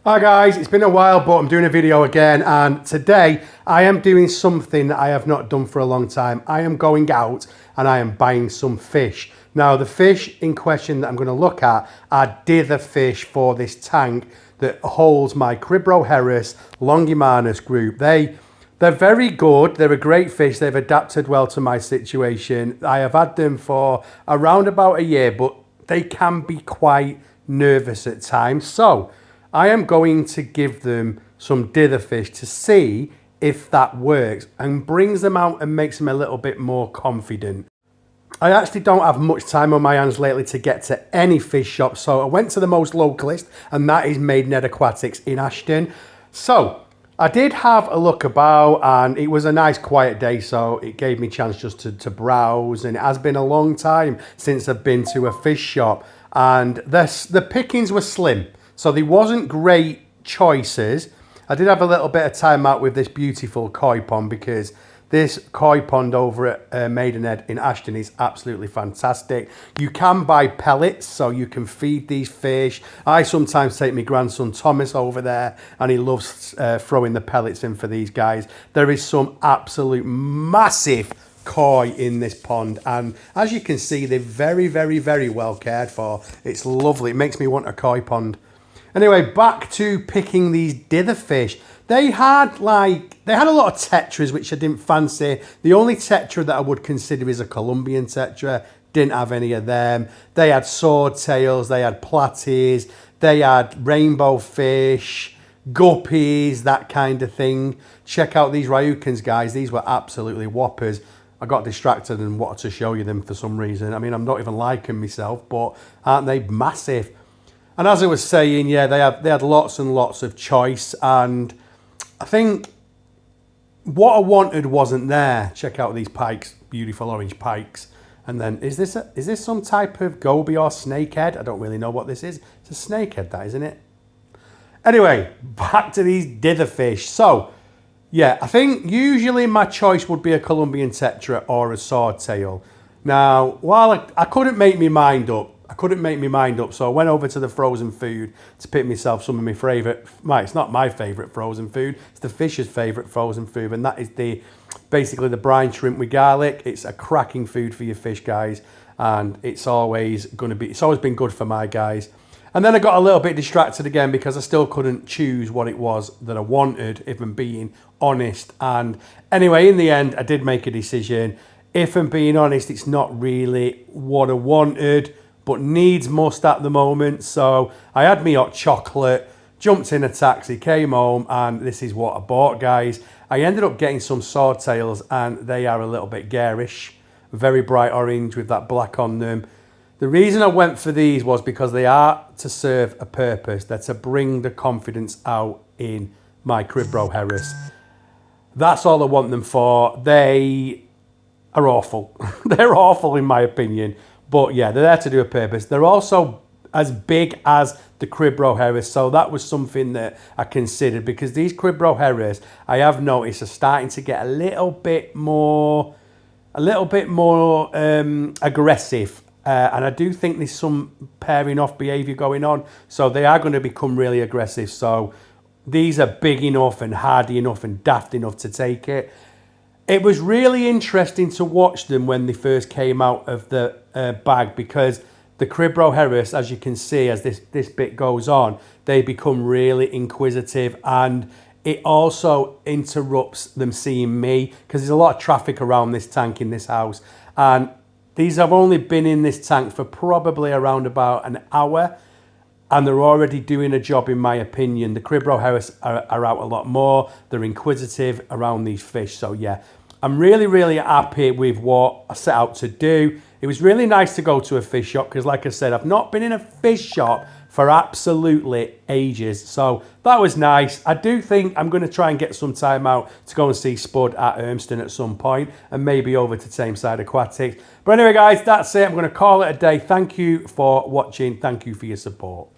Hi guys, it's been a while but I'm doing a video again, and today I am doing something that I have not done for a long time. I am going out and I am buying some fish. Now the fish in question that I'm going to look at are dither fish for this tank that holds my Cribroherus longimanus group. They're very good, they're a great fish, they've adapted well to my situation. I have had them for around about a year, but they can be quite nervous at times. So I am going to give them some dither fish to see if that works and brings them out and makes them a little bit more confident. I actually don't have much time on my hands lately to get to any fish shop, so I went to the most localist, and that is Maidenhead Aquatics in Ashton. So I did have a look about, and it was a nice quiet day, so it gave me a chance just to browse, and it has been a long time since I've been to a fish shop, and the pickings were slim. So there wasn't great choices. I did have a little bit of time out with this beautiful koi pond, because this koi pond over at Maidenhead in Ashton is absolutely fantastic. You can buy pellets, so you can feed these fish. I sometimes take my grandson Thomas over there, and he loves throwing the pellets in for these guys. There is some absolute massive koi in this pond, and as you can see, they're very, very, very well cared for. It's lovely. It makes me want a koi pond. Anyway, back to picking these dither fish. They had a lot of tetras, which I didn't fancy. The only tetra that I would consider is a Colombian tetra. Didn't have any of them. They had swordtails, they had platies, they had rainbow fish, guppies, that kind of thing. Check out these Ryukins, guys. These were absolutely whoppers. I got distracted and wanted to show you them for some reason. I mean, I'm not even liking myself, but aren't they massive? And as I was saying, yeah, they had lots and lots of choice, and I think what I wanted wasn't there. Check out these pikes, beautiful orange pikes. And then is this some type of goby or snakehead? I don't really know what this is. It's a snakehead, that, isn't it? Anyway, back to these dither fish. So yeah, I think usually my choice would be a Colombian tetra or a swordtail. Now, while I couldn't make my mind up, so I went over to the frozen food to pick myself some of my favourite, it's not my favourite frozen food, it's the fish's favourite frozen food, and that is basically the brine shrimp with garlic. It's a cracking food for your fish, guys, and it's always been good for my guys. And then I got a little bit distracted again because I still couldn't choose what it was that I wanted, if I'm being honest. And anyway, in the end, I did make a decision. If I'm being honest, it's not really what I wanted, but needs must at the moment. So I had me hot chocolate, jumped in a taxi, came home, and this is what I bought, guys. I ended up getting some swordtails, and they are a little bit garish, very bright orange with that black on them. The reason I went for these was because they are to serve a purpose. They're to bring the confidence out in my Cribroherus. That's all I want them for. They are awful. They're awful in my opinion. But yeah, they're there to do a purpose. They're also as big as the Cribroherus, so that was something that I considered, because these Cribroherus, I have noticed, are starting to get a little bit more aggressive, and I do think there's some pairing off behaviour going on, so they are going to become really aggressive. So these are big enough and hardy enough and daft enough to take it. It was really interesting to watch them when they first came out of the bag, because the Cribroherus, as you can see, as this bit goes on, they become really inquisitive, and it also interrupts them seeing me, because there's a lot of traffic around this tank in this house, and these have only been in this tank for probably around about an hour, and they're already doing a job, in my opinion. The Cribroherus are out a lot more. They're inquisitive around these fish. So yeah, I'm really, really happy with what I set out to do. It was really nice to go to a fish shop, because like I said, I've not been in a fish shop for absolutely ages. So that was nice. I do think I'm going to try and get some time out to go and see Spud at Urmston at some point, and maybe over to Tameside Aquatics. But anyway, guys, that's it. I'm going to call it a day. Thank you for watching. Thank you for your support.